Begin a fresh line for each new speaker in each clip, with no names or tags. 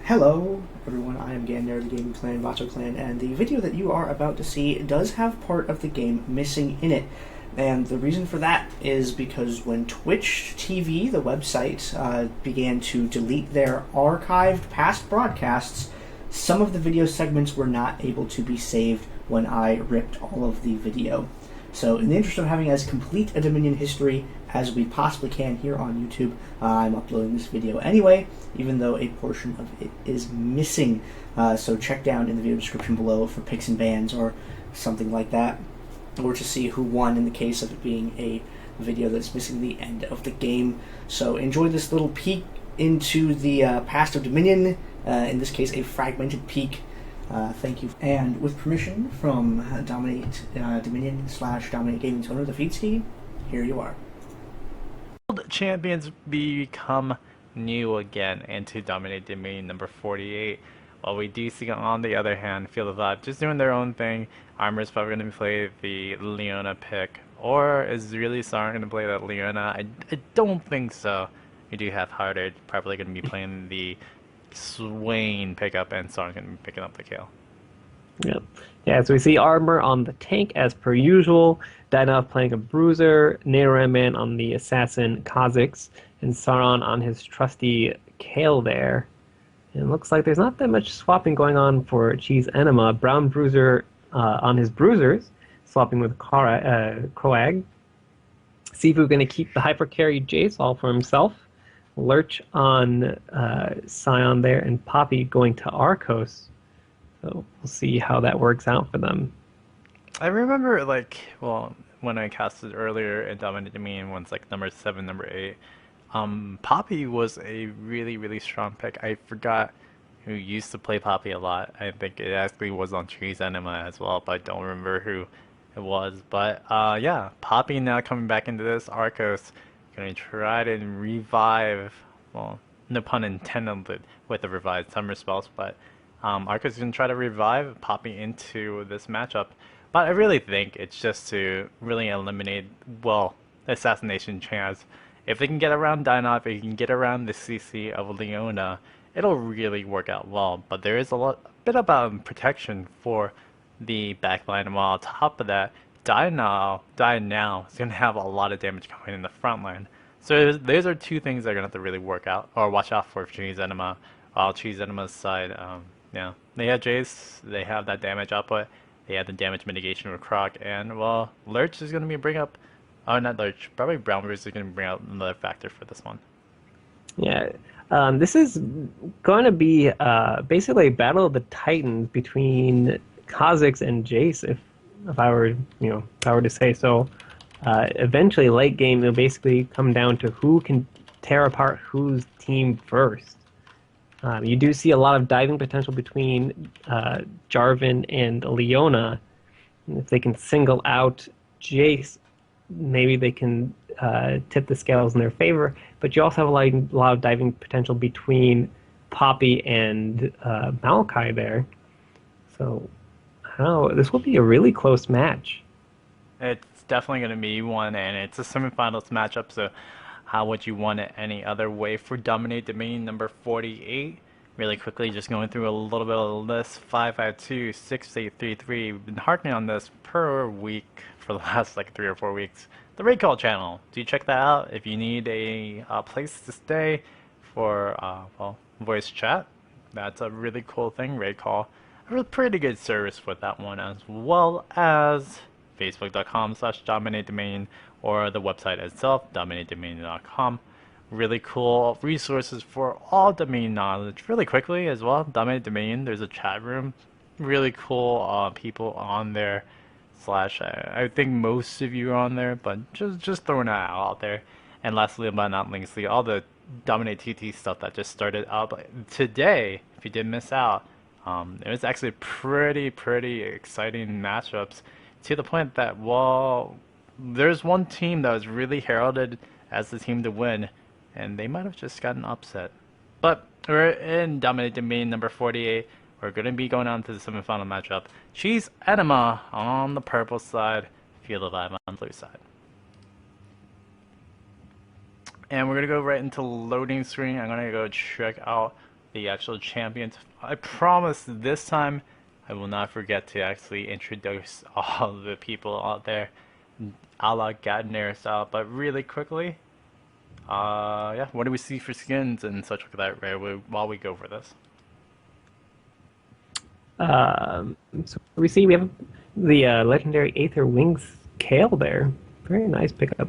Hello, everyone. I am Gander, the Gaming Clan, Vato Clan, and the video that you are about to see does have part of the game missing in it. And the reason for that is because when Twitch TV, the website, began to delete their archived past broadcasts, some of the video segments were not able to be saved when I ripped all of the video. So in the interest of having as complete a Dominion history as we possibly can here on YouTube, I'm uploading this video anyway, even though a portion of it is missing. So check down in the video description below for picks and bans or something like that, or to see who won in the case of it being a video that's missing the end of the game. So enjoy this little peek into the past of Dominion, in this case a fragmented peek. Thank you. And with permission from DominateDominion / Dominate Gaming's owner, the Feedski, here you are.
Champions become new again into DominateDominion number 48. While we do see on the other hand, Field of Vibe just doing their own thing. Armor's probably going to play the Leona pick. Or is really Sarn going to play that Leona? I don't think so. We do have Hearted probably going to be playing the Swain pickup, and Sarn going to be picking up the kill.
Yep. Yeah, so we see Armor on the tank as per usual, Dinah playing a Bruiser, Nairaman on the Assassin Kha'Zix, and Sauron on his trusty Kale there. And it looks like there's not that much swapping going on for Cheese Enema. Brown Bruiser on his Bruisers, swapping with Kroag. Sifu going to keep the Hyper Carry Jace all for himself. Lurch on Scion there, and Poppy going to Arcos. So we'll see how that works out for them.
I remember, when I casted earlier in DominateDominion, one's like number 7, number 8. Poppy was a really, really strong pick. I forgot who used to play Poppy a lot. I think it actually was on Cheese Enema as well, but I don't remember who it was. But yeah, Poppy now coming back into this. Arcos gonna try to revive, well, no pun intended with the revived summer spells, but Arcos is gonna try to revive Poppy into this matchup. But I really think it's just to really eliminate, well, the assassination chance. If they can get around Dinah, if they can get around the CC of Leona, it'll really work out well. But there is a bit of protection for the backline, and while on top of that, Die Now is going to have a lot of damage coming in the front line. So those are two things that are going to have to really work out, or watch out for Cheese Enema. While Cheese Enema's side, yeah, they have Jace, they have that damage output, they have the damage mitigation with Croc, and, well, Lurch is going to bring up, oh, not Lurch, probably Brown Bruiser is going to bring out another factor for this one.
Yeah, this is going to be basically a battle of the Titans between Kha'Zix and Jace, if I were, if I were to say so. Eventually, late game, it'll basically come down to who can tear apart whose team first. You do see a lot of diving potential between Jarvan and Leona. If they can single out Jace, maybe they can tip the scales in their favor. But you also have a lot of diving potential between Poppy and Maokai there. So, this will be a really close match.
It's definitely going to be one, and it's a semifinals matchup, so how would you want it any other way for DominateDominion number 48? Really quickly, just going through a little bit of the list. 552, 6833. We've been harping on this per week for the last 3 or 4 weeks. The Raid Call channel. Do check that out if you need a place to stay for well, voice chat. That's a really cool thing. Raid Call, a pretty good service with that one, as well as facebook.com/DominateDominion or the website itself, DominateDominion.com. Really cool resources for all Dominion knowledge. Really quickly as well, DominateDominion, there's a chat room. Really cool people on there. I think most of you are on there, but just throwing that out there. And lastly, but not leastly, all the Dominate TT stuff that just started up today. If you did miss out, it was actually pretty exciting matchups, to the point that, well, there's one team that was really heralded as the team to win, and they might have just gotten upset. But we're in DominateDominion number 48. We're going to be going on to the semifinal matchup. Cheese Enema on the purple side, Field of Vibe on the blue side. And we're going to go right into loading screen. I'm going to go check out the actual champions. I promise this time I will not forget to actually introduce all the people out there, a la Gadner style. But really quickly, yeah, what do we see for skins and such like that, right? While we go for this.
So we have the legendary Aether Wings Kale there. Very nice pickup.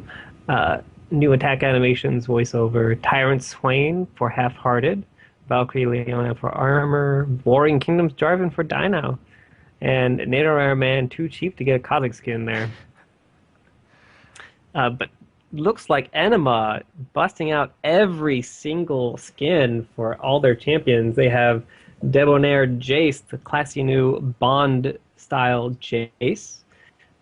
New attack animations, voiceover. Tyrant Swain for Half-Hearted. Valkyrie Leona for Armor. Warring Kingdoms Jarvan for Dino. And Nidalee Man too cheap to get a Kha'Zix skin there. But looks like Enema busting out every single skin for all their champions. They have Debonair Jace, the classy new Bond-style Jace.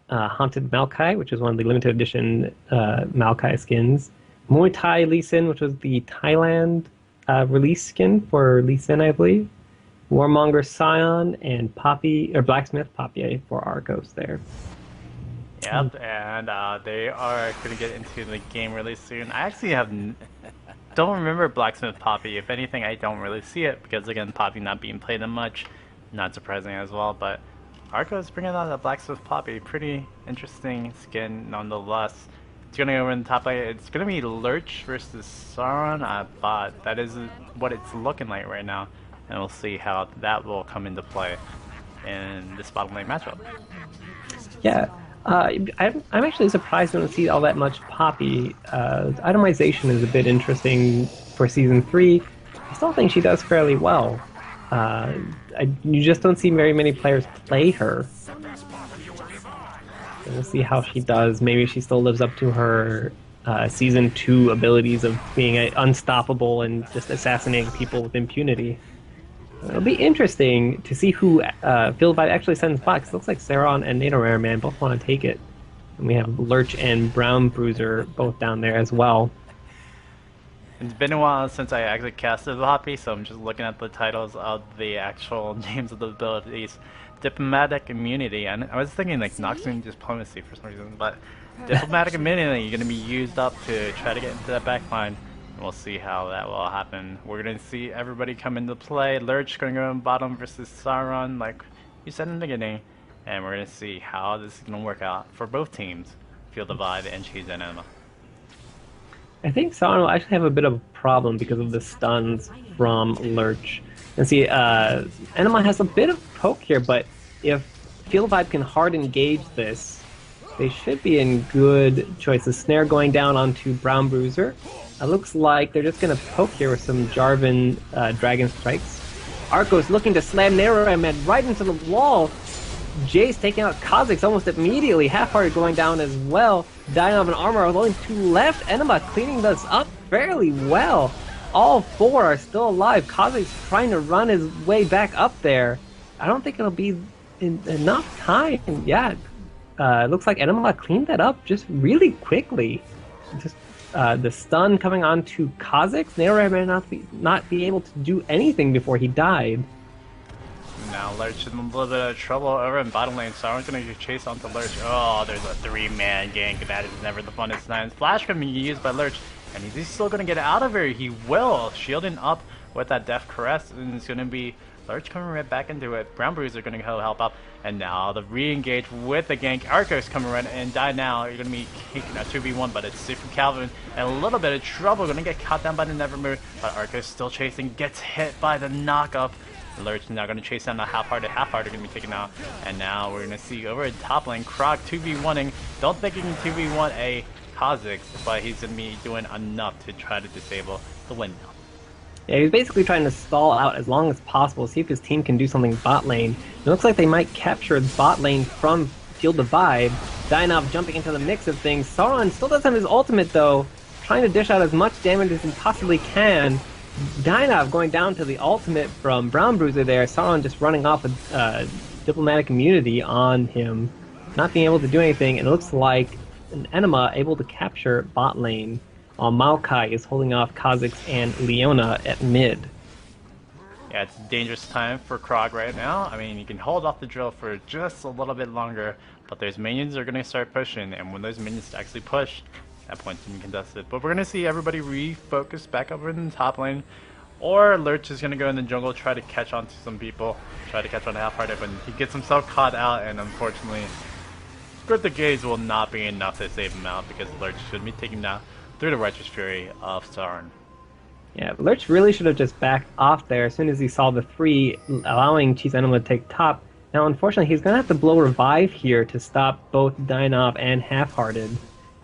Haunted Maokai, which is one of the limited edition Maokai skins. Muay Thai Lee Sin, which was the Thailand release skin for Lee Sin, I believe. Warmonger Scion and Blacksmith Poppy for Arcos there.
Yep, and they are going to get into the game really soon. I actually don't remember Blacksmith Poppy. If anything, I don't really see it because, again, Poppy not being played that much. Not surprising as well, but Arcos bringing out the Blacksmith Poppy. Pretty interesting skin nonetheless. It's going to go in the top lane. It's going to be Lurch versus Sauron. I thought that is what it's looking like right now. And we'll see how that will come into play in this bottom lane matchup.
Yeah. I'm actually surprised we don't see all that much Poppy. Itemization is a bit interesting for Season 3. I still think she does fairly well. You just don't see very many players play her. So we'll see how she does. Maybe she still lives up to her Season 2 abilities of being unstoppable and just assassinating people with impunity. It'll be interesting to see who Field Vibe actually sends back. It looks like Sauron and Nidalee Man both want to take it. And we have Lurch and Brown Bruiser both down there as well.
It's been a while since I actually casted the Poppy, so I'm just looking at the titles of the actual names of the abilities. Diplomatic Immunity, and I was thinking like Noxian Diplomacy for some reason, but Diplomatic Immunity, you're going to be used up to try to get into that backline. We'll see how that will happen. We're going to see everybody come into play. Lurch going to go in bottom versus Sauron, like you said in the beginning. And we're going to see how this is going to work out for both teams. Field of Vibe and Cheese and Enema.
I think Sauron will actually have a bit of a problem because of the stuns from Lurch. And see, Enema has a bit of poke here, but if Field Vibe can hard engage this, they should be in good choice. The snare going down onto Brown Bruiser. It looks like they're just going to poke here with some Jarvan Dragon Strikes. Arcos looking to slam Nidalee Man right into the wall. Jace taking out Kha'Zix almost immediately. Half-Hearted going down as well. Dino of an armor with only 2 left. Enema cleaning this up fairly well. All 4 are still alive. Kha'Zix trying to run his way back up there. I don't think it'll be enough time. Yeah, it looks like Enema cleaned that up just really quickly. Just the stun coming onto Kha'Zix. Nidalee may not be able to do anything before he died.
Now Lurch in a little bit of trouble over in bottom lane. Sauron's gonna chase onto Lurch. Oh, there's a 3-man gank. That is never the funnest times. Flash can be used by Lurch, and he's still gonna get out of here. He will. Shielding up with that Death Caress, and it's gonna be Lurch coming right back into it. Brown Bruiser gonna go help out, and now the re-engage with the gank. Arcos coming right and die now. You're gonna be taking a 2v1, but it's safe from Calvin. And a little bit of trouble. Gonna get caught down by the Nevermove, but Arcos still chasing. Gets hit by the knockup. Lurch now going to chase down the Half-Hearted. Half-Hearted going to be taken out. And now we're going to see over at top lane, Krog 2v1ing. Don't think he can 2v1 a Kha'Zix, but he's going to be doing enough to try to disable the windmill.
Yeah, he's basically trying to stall out as long as possible, see if his team can do something bot lane. It looks like they might capture bot lane from Field of Vibe. Dynov jumping into the mix of things. Sauron still doesn't have his ultimate though, trying to dish out as much damage as he possibly can. Dynov going down to the ultimate from Brown Bruiser there. Sauron just running off with diplomatic immunity on him, not being able to do anything. And it looks like an Enema able to capture bot lane, while Maokai is holding off Kha'Zix and Leona at mid.
Yeah, it's a dangerous time for Krog right now. I mean, you can hold off the drill for just a little bit longer, but there's minions that are going to start pushing, and when those minions actually push, at that point you can contest it. But we're going to see everybody refocus back over in the top lane. Or Lurch is going to go in the jungle, try to catch on to some people, try to catch on to Half-Hearted, but he gets himself caught out, and unfortunately, Cryptic Gaze will not be enough to save him out because Lurch should be taken down through the Righteous Fury of Sauron.
Yeah, Lurch really should have just backed off there as soon as he saw the 3, allowing Cheese Enema to take top. Now, unfortunately, he's going to have to blow Revive here to stop both Dynov and Half-Hearted.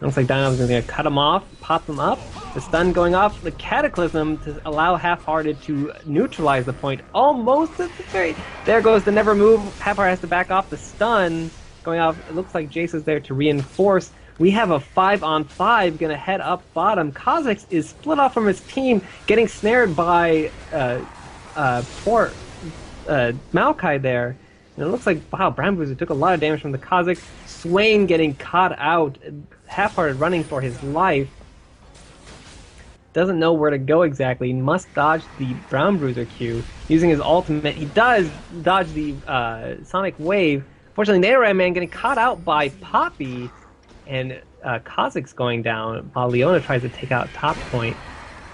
Looks like Dynov's going to cut him off, pop him up. The stun going off, the Cataclysm to allow Half-Hearted to neutralize the point. Almost at the very... There goes the Never Move. Half-Hearted has to back off the stun going off. It looks like Jace is there to reinforce. We have a 5-on-5 going to head up bottom. Kha'Zix is split off from his team, getting snared by poor Maokai there. And it looks like, wow, Brown Bruiser took a lot of damage from the Kha'Zix. Swain getting caught out, Half-Hearted running for his life. Doesn't know where to go exactly. He must dodge the Brown Bruiser Q. Using his ultimate, he does dodge the Sonic Wave. Fortunately, Nidalee Man getting caught out by Poppy. And Kha'Zix going down while Leona tries to take out top point.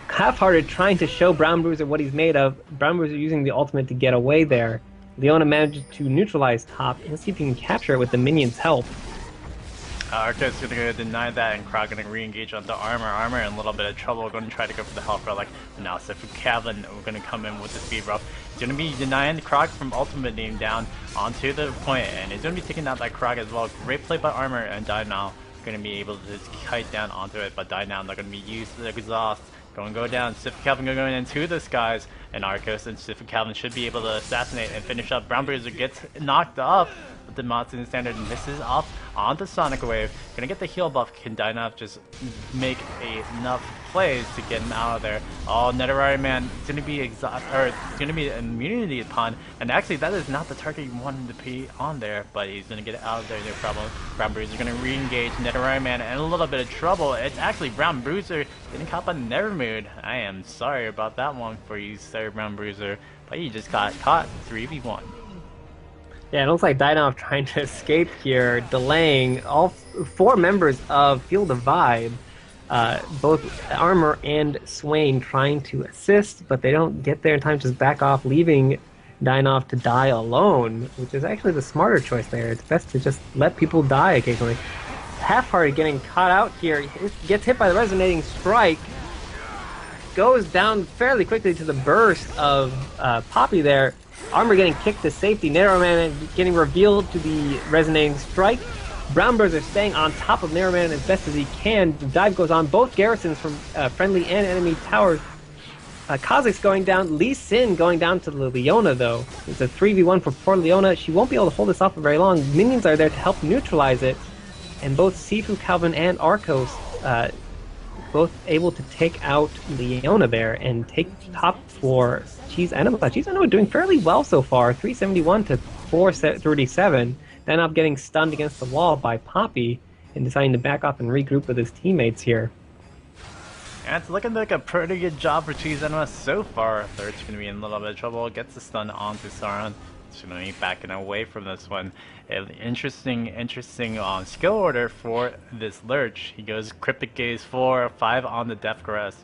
Half-Hearted trying to show Brown Bruiser what he's made of. Brown Bruiser using the ultimate to get away there. Leona manages to neutralize top. Let's see if he can capture it with the minions' help.
Arco's going to go deny that, and Krog going to re-engage onto Armor. Armor in a little bit of trouble, going to try to go for the health relic. Now, so for Kevin, we're going to come in with the speed buff. He's going to be denying Krog from ultimating down onto the point, and he's going to be taking out that Krog as well. Great play by Armor, and Dynow going to be able to just kite down onto it, but Dynow they're going to be used to the exhaust. Going to go down. Sif Calvin going into the skies, and Arcos and Sif Calvin should be able to assassinate and finish up. Brown Bruiser gets knocked up with the Matsun standard and misses off onto Sonic Wave. Gonna get the heal buff. Can Dynov just make enough plays to get him out of there? Oh, Nidalee Man is gonna be gonna be immunity upon, and actually that is not the target you wanted to be on there, but he's gonna get it out of there, no problem. Brown Bruiser gonna re-engage Nidalee Man in a little bit of trouble. It's actually Brown Bruiser getting caught by Nevermood. I am sorry about that one for you, Sir Brown Bruiser, but you just got caught 3v1.
Yeah, it looks like Dynov trying to escape here, delaying all 4 members of Feel the Vibe. Both Armor and Swain trying to assist, but they don't get there in time, just back off, leaving Dynov to die alone, which is actually the smarter choice there. It's best to just let people die occasionally. Half-Hearted getting caught out here, gets hit by the Resonating Strike, goes down fairly quickly to the burst of Poppy there. Armor getting kicked to safety. Nidalee Man getting revealed to the Resonating Strike. Brown Bruiser staying on top of Nidalee Man as best as he can. The dive goes on both garrisons from friendly and enemy towers. Kha'Zix going down. Lee Sin going down to the Leona, though. It's a 3v1 for poor Leona. She won't be able to hold this off for very long. Minions are there to help neutralize it. And both Sifu, Calvin, and Arcos both able to take out Leona there and take top for Cheese Enema. Cheese Enema doing fairly well so far, 371 to 437. Then up getting stunned against the wall by Poppy and deciding to back off and regroup with his teammates here.
And it's looking like a pretty good job for Cheese Enema so far. Third's going to be in a little bit of trouble, gets the stun onto Sauron. It's going to be backing away from this one. An interesting skill order for this Lurch. He goes Cryptic Gaze 4, 5 on the Death Caress.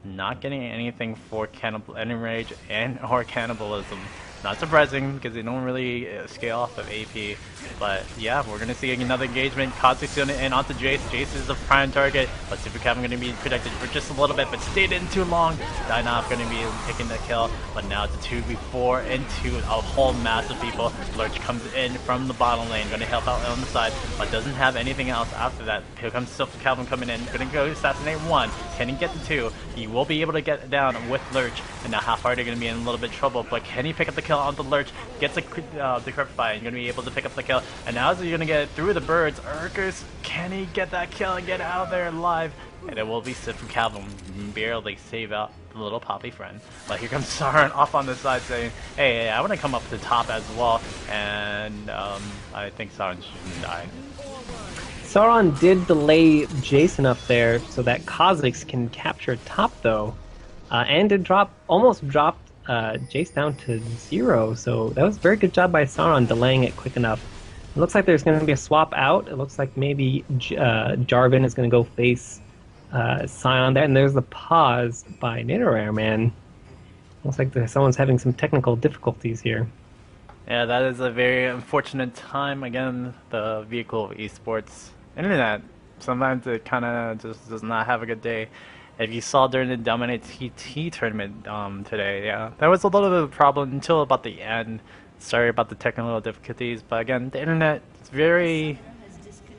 Not getting anything for Enrage and or Cannibalism. Not surprising because they don't really scale off of AP. But yeah, we're going to see another engagement. Kha'Zix going to end onto Jace. Jace is the prime target, but Super Captain going to be protected for just a little bit, but stayed in too long. Dynov going to be taking the kill, but now it's a 2v4 into a whole mass of people. Lurch comes in from the bottom lane, going to help out on the side, but doesn't have anything else after that. Here comes Super Calvin coming in, going to go assassinate 1. Can he get the 2? He will be able to get down with Lurch, and now Half-Hearted going to be in a little bit of trouble, but can he pick up the kill onto Lurch? Gets a Decrepify, and going to be able to pick up the kill. And now as he's going to get it through the birds, Urkus, can he get that kill and get out of there alive? And it will be Sid from Calvin, barely save out the little Poppy friend. But here comes Sauron off on the side saying, hey, I want to come up to the top as well. And I think Sauron shouldn't die.
Sauron did delay Jason up there so that Kha'Zix can capture top, though. And did almost dropped Jace down to 0, so that was a very good job by Sauron delaying it quick enough. It looks like there's going to be a swap out. It looks like maybe Jarvan is going to go face Scion there, and there's the pause by Nidalee Man. Looks like someone's having some technical difficulties here.
Yeah, that is a very unfortunate time. Again, the vehicle of esports internet. Sometimes it kind of just does not have a good day. If you saw during the Dominate TT tournament today, yeah, that was a little bit of a problem until about the end. Sorry about the technical difficulties, but again, the internet is very,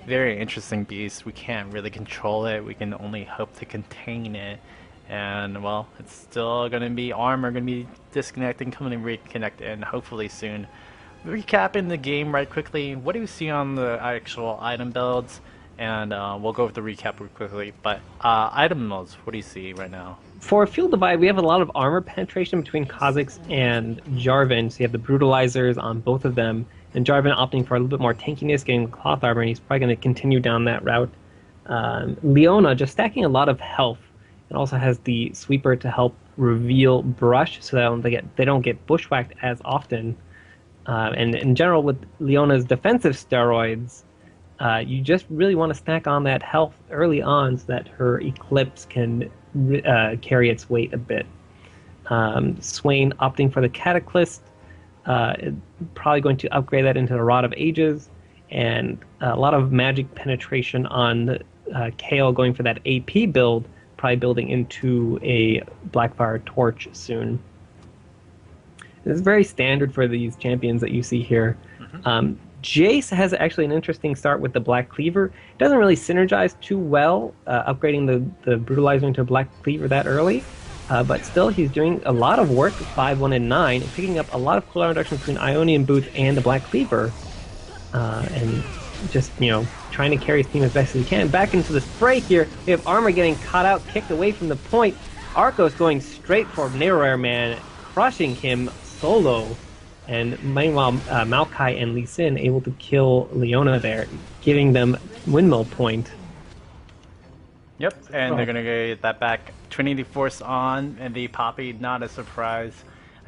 very interesting beast. We can't really control it. We can only hope to contain it. And well, it's still gonna be armor, gonna be disconnecting, coming and reconnecting, hopefully soon. Recapping the game right quickly. What do you see on the actual item builds? And we'll go over the recap real quickly. But item builds, what do you see right now?
For Field Divide, we have a lot of armor penetration between Kha'Zix and Jarvan. So you have the Brutalizers on both of them, and Jarvan opting for a little bit more tankiness, getting cloth armor, and he's probably going to continue down that route. Leona just stacking a lot of health. It also has the sweeper to help reveal brush so that they don't get bushwhacked as often. And in general, with Leona's defensive steroids, you just really want to stack on that health early on so that her Eclipse can carry its weight a bit. Swain opting for the Cataclysm, probably going to upgrade that into the Rod of Ages, and a lot of magic penetration on Kale going for that AP build, probably building into a Blackfire Torch soon. This is very standard for these champions that you see here. Jace has actually an interesting start with the Black Cleaver. It doesn't really synergize too well, upgrading the Brutalizer into a Black Cleaver that early. But still, he's doing a lot of work, 5, 1, and 9, and picking up a lot of cooldown reduction between Ionian Boots and the Black Cleaver. And just, trying to carry his team as best as he can. Back into the fray here, we have Armor getting caught out, kicked away from the point. Arcos going straight for Narrow Man, crushing him solo. And meanwhile, Maokai and Lee Sin able to kill Leona there, giving them windmill point.
Yep, and they're going to get that back. Trinity Force on, and the Poppy, not a surprise.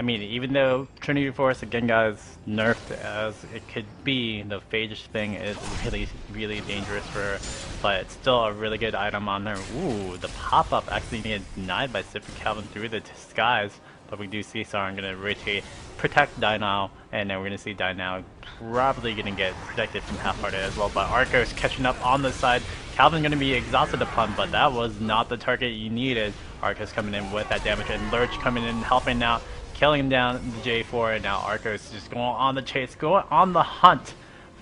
I mean, even though Trinity Force again got as nerfed as it could be, the Phage thing is really, really dangerous for her. But it's still a really good item on her. Ooh, the pop-up actually gets denied by Sifra Calvin through the disguise. But we do see Sauron going to rotate, protect Dynao, and then we're going to see Dynao probably going to get protected from Half-Hearted as well. But Arcos catching up on the side. Calvin going to be exhausted upon, but that was not the target you needed. Arcos coming in with that damage, and Lurch coming in, helping out, killing him down the J4, and now Arcos just going on the chase, going on the hunt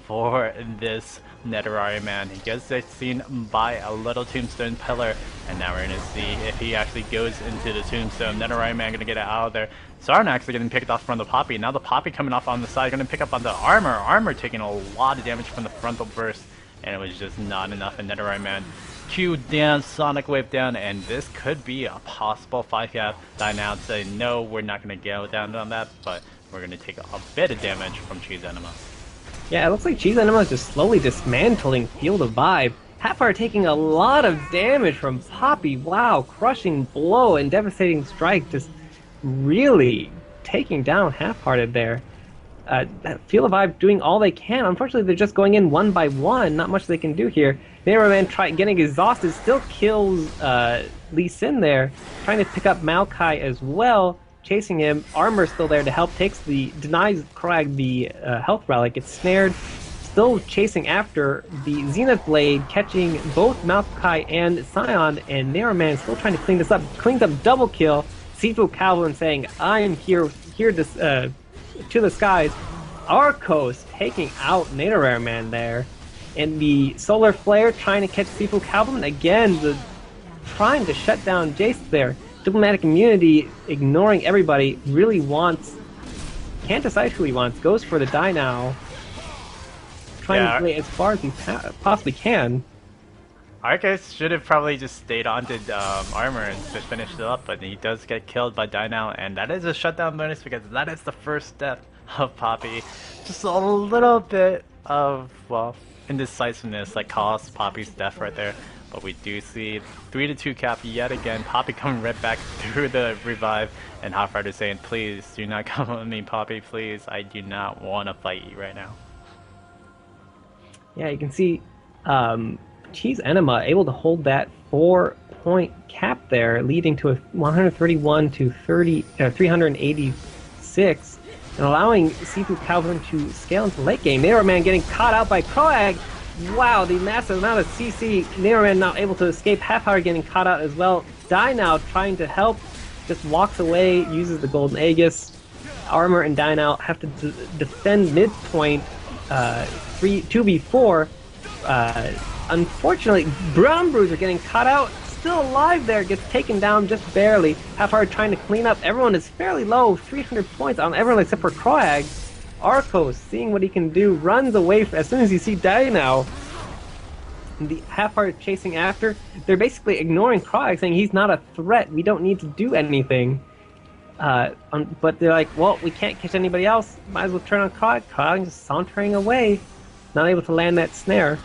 for this Netherari man. He gets seen by a little tombstone pillar, and now we're going to see if he actually goes into the tombstone. Netherari man going to get it out of there. Sarn actually getting picked off from the Poppy. Now the Poppy coming off on the side, going to pick up on the armor. Armor taking a lot of damage from the frontal burst, and it was just not enough. And Netherari man Q down, Sonic Wave down, and this could be a possible 5-cap. Dynao say no, we're not going to go down on that, but we're going to take a bit of damage from Cheese Enema.
Yeah, it looks like Cheese Enema is just slowly dismantling Field of Vibe. Half-Heart taking a lot of damage from Poppy. Wow, crushing blow and devastating strike, just really taking down Half-Hearted there. Field of Vibe doing all they can. Unfortunately, they're just going in one by one. Not much they can do here. Narrowman getting exhausted, still kills Lee Sin there, trying to pick up Maokai as well, chasing him. Armor still there to help, denies Krag the health relic, gets snared, still chasing after the Zenith Blade, catching both Maokai and Scion, and Narrowman still trying to clean this up. Cleans up double kill. Sifu Calvin saying, I'm here to the skies. Arcos taking out Narrowman there. And the Solar Flare trying to catch Sifu Calvin. Again, trying to shut down Jace there. Diplomatic Immunity, ignoring everybody, really can't decide who he wants, goes for the die now. Trying to play as far as he possibly can.
Arcos should have probably just stayed on to armor and just finished it up, but he does get killed by Dynao, and that is a shutdown bonus because that is the first step of Poppy. Just a little bit of, indecisiveness that caused Poppy's death right there. But we do see 3-2 cap yet again. Poppy coming right back through the revive, and Half-Hearted saying, please do not come with me, Poppy, please. I do not want to fight you right now.
Yeah, you can see Cheese Enema able to hold that 4 point cap there, leading to a 131 to 386, and allowing Seafood Calvin to scale into late game. Nidalee getting caught out by Kroag. Wow, the massive amount of CC. Nidalee not able to escape. Half-Hour getting caught out as well. Now trying to help, just walks away, uses the Golden Aegis. Armor and Now have to defend midpoint 2v4. Unfortunately, Brown Bruiser getting caught out, still alive there, gets taken down just barely. Half-Hour trying to clean up. Everyone is fairly low, 300 points on everyone except for Kroag. Arcos, seeing what he can do, runs away as soon as you see Now. The Half-Heart chasing after. They're basically ignoring Kroag, saying he's not a threat, we don't need to do anything. But they're like, well, we can't catch anybody else, might as well turn on Kroag. Kroag just sauntering away, not able to land that snare.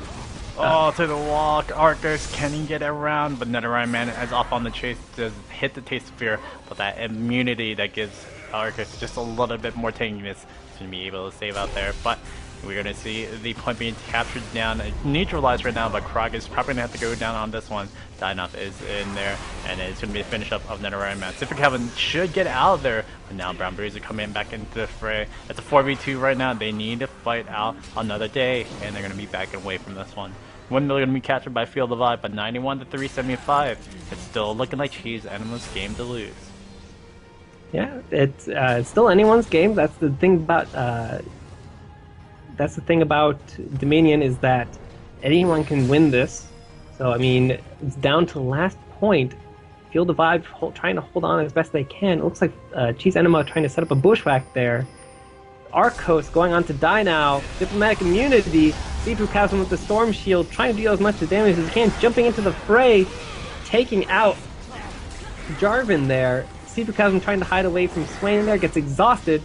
To the wall, Arcos, can he get around? But Nidalee man is off on the chase, does hit the Taste of Fear, but that immunity that gives Arcos just a little bit more tankiness to be able to save out there. But we're going to see the point being captured down, neutralized right now, but Kroag is probably going to have to go down on this one. Dynaf is in there, and it's going to be a finish up of Nidalee man. Sifra Calvin should get out of there, but now Brown Bruiser coming back into the fray. It's a 4v2 right now. They need to fight out another day, and they're going to be backing away from this one. Windmill going to be captured by Field of Vibe, but 91 to 375. It's still looking like Cheese Enema's game to lose.
Yeah, it's still anyone's game. That's the thing about Dominion, is that anyone can win this. So I mean, it's down to the last point. Field of Vibe trying to hold on as best they can. It looks like Cheese Enema trying to set up a bushwhack there. Arcos going on to die now. Diplomatic immunity. Seafood Chasm with the Storm Shield, trying to deal as much damage as he can. Jumping into the fray, taking out Jarvan there. Seafood Chasm trying to hide away from Swain there, gets exhausted.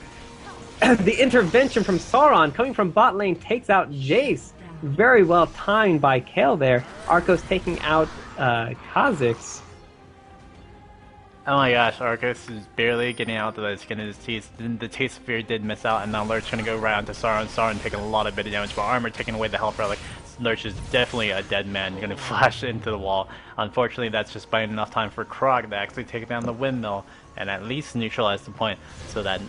The intervention from Sauron coming from bot lane takes out Jace. Very well timed by Kale there. Arcos taking out Kha'Zix.
Oh my gosh, Arcos is barely getting out of the skin of his teeth. The Taste of Fear did miss out, and now Lurch going to go right onto Sauron. Sauron taking a lot of bit of damage, but Armor taking away the health relic. Lurch is definitely a dead man, going to flash into the wall. Unfortunately, that's just buying enough time for Kroag to actually take down the windmill and at least neutralize the point so that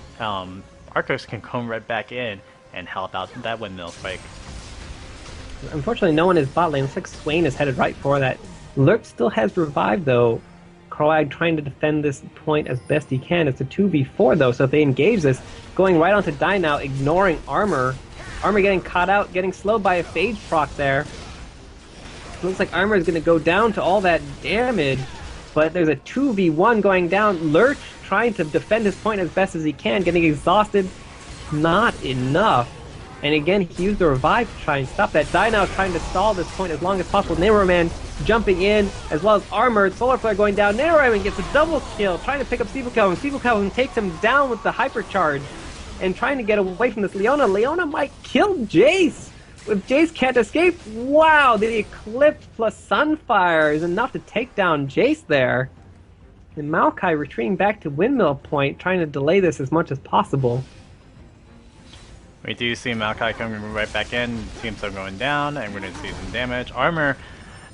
Arcos can come right back in and help out that windmill spike.
Unfortunately, no one is bot lane. Looks like Swain is headed right for that. Lurch still has revived, though. Kroag trying to defend this point as best he can. It's a 2v4 though, so if they engage this, going right onto Die now, ignoring Armor. Armor getting caught out, getting slowed by a Phage proc there. Looks like Armor is going to go down to all that damage, but there's a 2v1 going down. Lurch trying to defend his point as best as he can, getting exhausted. Not enough. And again, he used the revive to try and stop that. Die now trying to stall this point as long as possible. Nidalee jumping in, as well as Armored. Solar Flare going down. Nidalee gets a double kill, trying to pick up Seafood Calvin. Seafood Calvin takes him down with the hypercharge and trying to get away from this Leona. Leona might kill Jace. If Jace can't escape, wow, the Eclipse plus Sunfire is enough to take down Jace there. And Maokai retreating back to Windmill Point, trying to delay this as much as possible.
We do see Maokai coming right back in, Tombstone going down, and we're going to see some damage. Armor,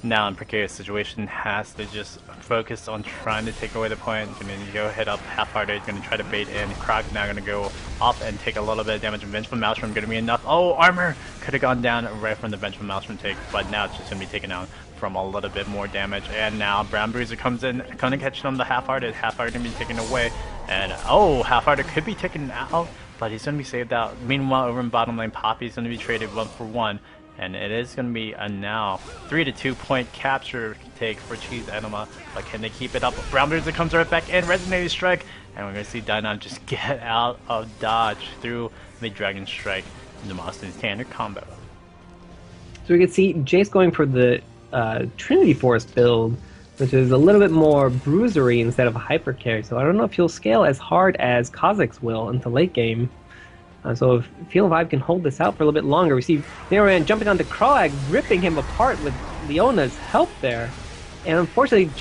now in precarious situation, has to just focus on trying to take away the point. Going to go hit up half-hearted, going to try to bait in. Krog's now going to go up and take a little bit of damage. Vengeful Maelstrom going to be enough. Oh, Armor could have gone down right from the Vengeful Maelstrom take, but now it's just going to be taken out from a little bit more damage. And now Brown Bruiser comes in, going to catch him the half-hearted. Half-hearted going to be taken away. And oh, half-hearted could be taken out, but he's going to be saved out. Meanwhile, over in bottom lane, Poppy's going to be traded 1-for-1. And it is going to be a now 3-2 point capture take for Cheese Enema. But can they keep it up? Brown Bruiser comes right back in, Resonating Strike. And we're going to see Dynon just get out of dodge through the Dragon Strike in the Boston standard combo.
So we can see Jace going for the Trinity Force build, which is a little bit more bruisery instead of a hyper carry. So I don't know if he'll scale as hard as Kha'Zix will into late game. So if Field Vibe can hold this out for a little bit longer, we see Nidalee jumping onto Kroag, ripping him apart with Leona's help there. And unfortunately,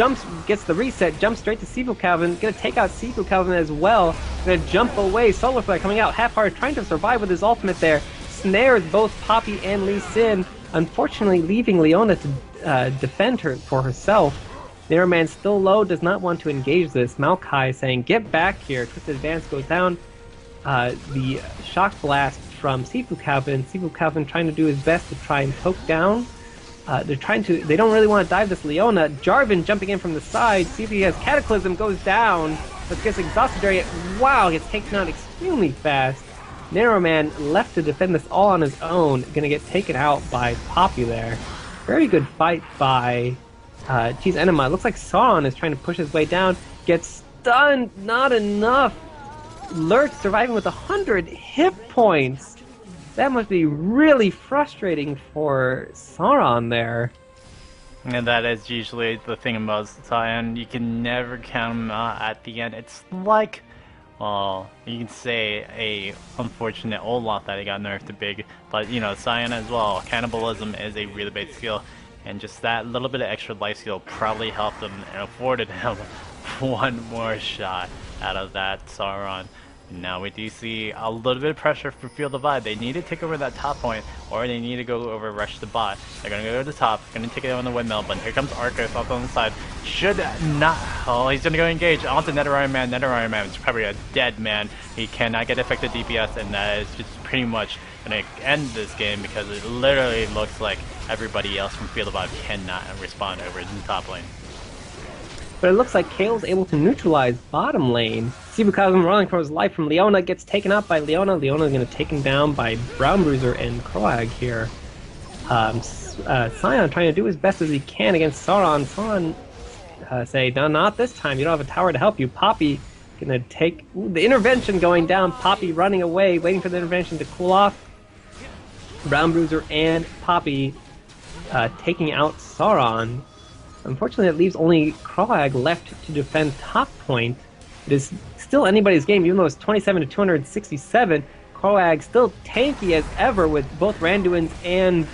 gets the reset, jumps straight to Seafood Calvin, gonna take out Seafood Calvin as well. Gonna jump away, Solar Flare coming out, half-hearted, trying to survive with his ultimate there. Snares both Poppy and Lee Sin, unfortunately leaving Leona to defend her for herself. Narrowman still low, does not want to engage this. Maokai saying, get back here. Twisted Advance goes down. The Shock Blast from Sifu Calvin. Sifu Calvin trying to do his best to try and poke down. They don't really want to dive this Leona. Jarvan jumping in from the side. See if he has Cataclysm, goes down. But gets exhausted area. Wow, gets taken out extremely fast. Narrowman left to defend this all on his own. Gonna get taken out by Poppy there. Very good fight by Enema. It looks like Sauron is trying to push his way down. Gets stunned, not enough. Lurch surviving with 100 hit points. That must be really frustrating for Sauron there.
And that is usually the thing about Zion. You can never count him out at the end. It's like, well, you can say a unfortunate old lot that he got nerfed to big, but you know, Zion as well. Cannibalism is a really big skill, and just that little bit of extra life steal probably helped him and afforded him one more shot out of that Sauron. Now we do see a little bit of pressure for Feel the Vibe. They need to take over that top point, or they need to go over rush the bot. They're going to go to the top, going to take it on the windmill, but here comes Arcos off on the side. Should not... Oh, he's going to go engage onto Nether Man. Nether Man is probably a dead man. He cannot get effective DPS, and that is just pretty much going to end this game because it literally looks like everybody else from Feel the Vibe cannot respond over in the top lane.
But it looks like Kale's able to neutralize bottom lane. Sibukazum running for his life from Leona, gets taken out by Leona. Leona is going to take him down by Brown Bruiser and Kroag here. Sion trying to do his best as he can against Sauron. Sauron say, no, not this time. You don't have a tower to help you. Poppy going to take... Ooh, the intervention going down. Poppy running away, waiting for the intervention to cool off. Brown Bruiser and Poppy taking out Sauron. Unfortunately, it leaves only Kroag left to defend top point. It is still anybody's game, even though it's 27 to 267. Kroag still tanky as ever with both Randuin's and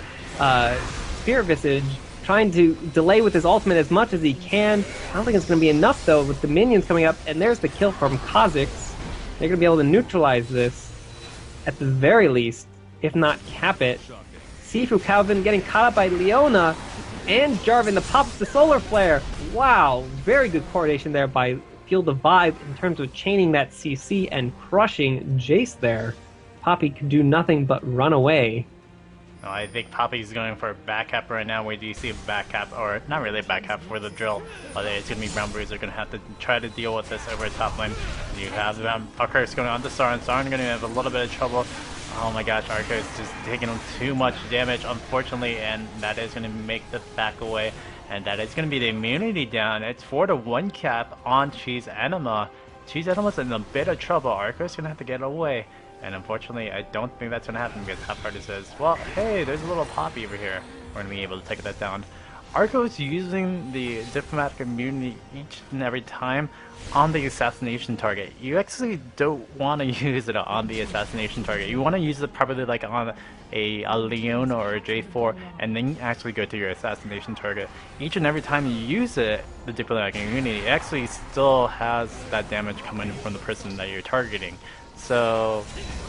Spirit Visage, trying to delay with his ultimate as much as he can. I don't think it's going to be enough, though, with the minions coming up. And there's the kill from Kha'Zix. They're going to be able to neutralize this, at the very least, if not cap it. Sifu Calvin getting caught up by Leona. And Jarvan, the pop of the Solar Flare. Wow, very good coordination there by Feel the Vibe in terms of chaining that CC and crushing Jace there. Poppy could do nothing but run away.
No, I think Poppy's going for a back cap right now. We do see a back cap, or not really a back cap for the drill, but it's going to be Brown Bruiser going to have to try to deal with this over top lane. You have Arcos going on to Sauron. Sauron going to have a little bit of trouble. Oh my gosh, Arcos just taking too much damage, unfortunately, and that is going to make the back away. And that is going to be the immunity down. It's 4-1 cap on Cheese Enema. Cheese Enema's in a bit of trouble. Arcos is going to have to get away. And unfortunately, I don't think that's going to happen because Half Party says, well, hey, there's a little Poppy over here. We're going to be able to take that down. Arcos using the diplomatic immunity each and every time on the assassination target. You actually don't want to use it on the assassination target. You want to use it probably like on a Leona or a J4 and then actually go to your assassination target. Each and every time you use it, the diplomatic immunity actually still has that damage coming from the person that you're targeting. So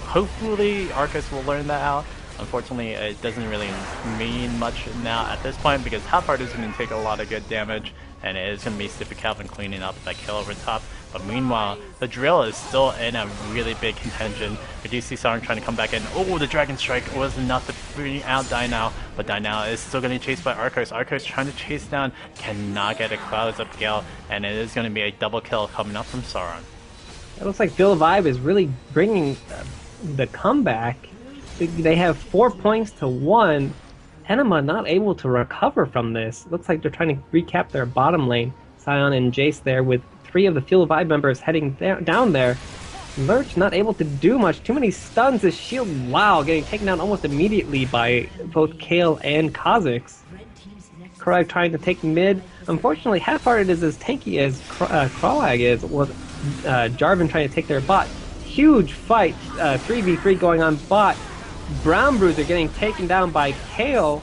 hopefully Arcos will learn that out. Unfortunately, it doesn't really mean much now at this point because Half Heart is going to take a lot of good damage, and it is going to be Sifu Calvin cleaning up that kill over top. But meanwhile, the drill is still in a really big contention. We do see Sauron trying to come back in. Oh, the Dragon Strike was enough to bring out Dinao, but Dinao is still going to be chased by Arcos. Arcos trying to chase down, cannot get a Clouds up Gale, and it is going to be a double kill coming up from Sauron.
It looks like Feel the Vibe is really bringing the comeback. They have 4 points to 1. Enema not able to recover from this. Looks like they're trying to recap their bottom lane. Sion and Jace there with 3 of the Feel the Vibe members heading down there. Lurch not able to do much. Too many stuns. His shield, wow, getting taken down almost immediately by both Kale and Kha'Zix. Kroag trying to take mid. Unfortunately, Half-Hearted is as tanky as Kroag is, with Jarvan trying to take their bot. Huge fight, 3v3 going on bot. Brown Bruiser getting taken down by Kale.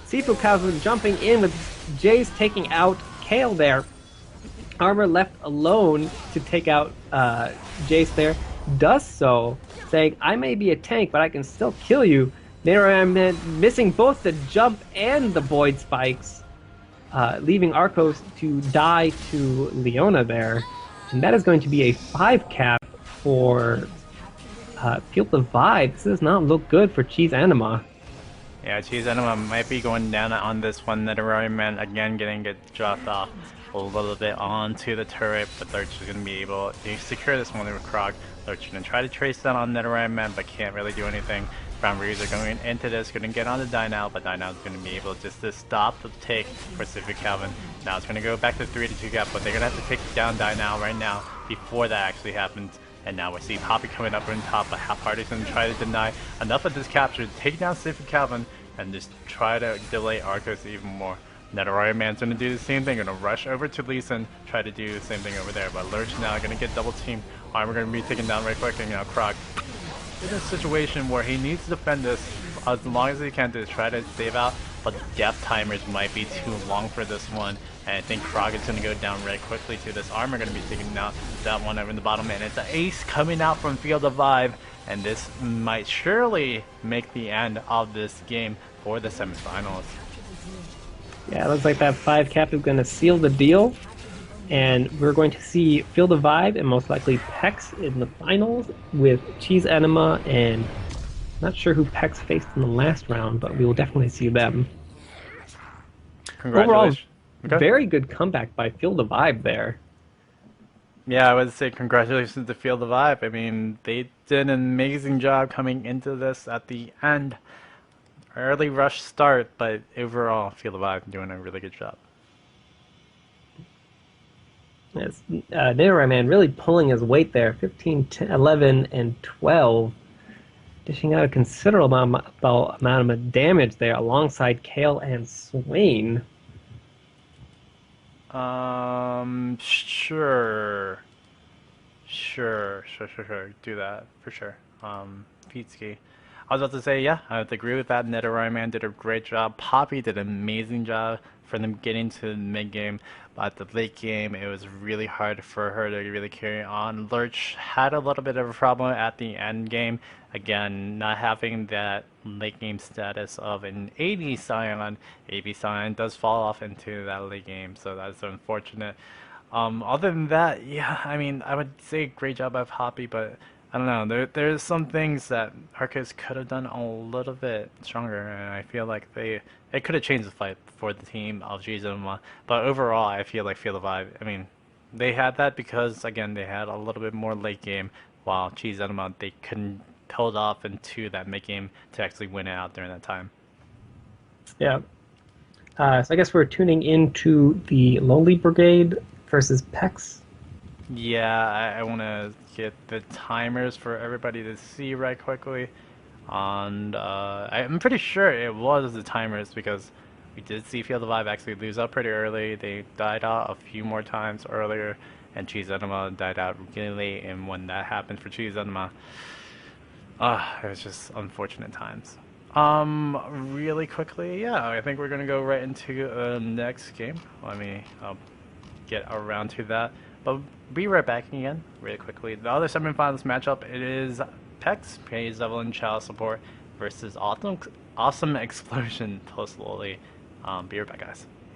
Sifu Calvin jumping in with Jace taking out Kale there. Armor left alone to take out Jace there. Does so, saying, I may be a tank, but I can still kill you. There I am missing both the jump and the void spikes. leaving Arcos to die to Leona there. And that is going to be a 5 cap for Field of Vibe. This does not look good for Cheese Enema.
Yeah, Cheese Enema might be going down on this one. Nidalee man again getting it dropped off a little bit onto the turret, but Lurch is going to be able to secure this one with Krog. Lurch is going to try to trace down on Nidalee man, but can't really do anything. Brown Breeze are going into this, going to get on the die now, but die now is going to be able just to stop the take for Civic Calvin. Now it's going to go back to 3-2 gap, but they're going to have to take down die now right now before that actually happens. And now we see Poppy coming up on top, but Half Party's going to try to deny enough of this capture, take down Civic Calvin, and just try to delay Arcos even more. Nidalee man's going to do the same thing, going to rush over to Elise and try to do the same thing over there, but Lurch now going to get double team. Armor going to be taken down right quick, and now Krog in a situation where he needs to defend this as long as he can to try to save out, but death timers might be too long for this one, and I think Krog is going to go down right quickly to this. Armor going to be taking out that one over in the bottom, and it's an ace coming out from Field of Vibe, and this might surely make the end of this game for the semifinals.
Yeah, it looks like that 5 cap is going to seal the deal. And we're going to see Field of Vibe and most likely Pex in the finals with Cheese Enema, and not sure who Pex faced in the last round, but we will definitely see them.
Congratulations.
Overall, very good comeback by Field of Vibe there.
Yeah, I would say congratulations to Field of Vibe. I mean, they did an amazing job coming into this at the end. Early rush start, but overall, Field of Vibe doing a really good job.
Yes, Nidalee man really pulling his weight there. 15, 10, 11, and 12. Dishing out a considerable amount of damage there alongside Kale and Swain.
Sure. Do that, for sure. Pizki. I was about to say, yeah, I would agree with that. Nidalee man did a great job. Poppy did an amazing job for them getting to the mid game. But at the late game, it was really hard for her to really carry on. Lurch had a little bit of a problem at the end game. Again, not having that late game status of an AD Scion. AD Scion does fall off into that late game, so that's unfortunate. Other than that, yeah, I mean, I would say great job by Poppy, but I don't know. There's some things that Arcos could have done a little bit stronger, and I feel like it could have changed the fight for the team of Enema. But overall, I feel like Field of Vibe, I mean, they had that because, again, they had a little bit more late game, while Enema, they couldn't hold off into that mid game to actually win it out during that time.
Yeah. So I guess we're tuning into the Lonely Brigade versus Pex.
Yeah, I want to get the timers for everybody to see right quickly. And I'm pretty sure it was the timers because we did see Field of Vibe actually lose out pretty early. They died out a few more times earlier, and Cheese Enema died out really late. And when that happened for Cheese Enema, it was just unfortunate times. Really quickly, yeah, I think we're gonna go right into the next game. Let me get around to that. But be right back again, really quickly. The other semifinals matchup, it is Pex, pays Evelynn Child Support versus Awesome Explosion Post Loli. Be right back, guys.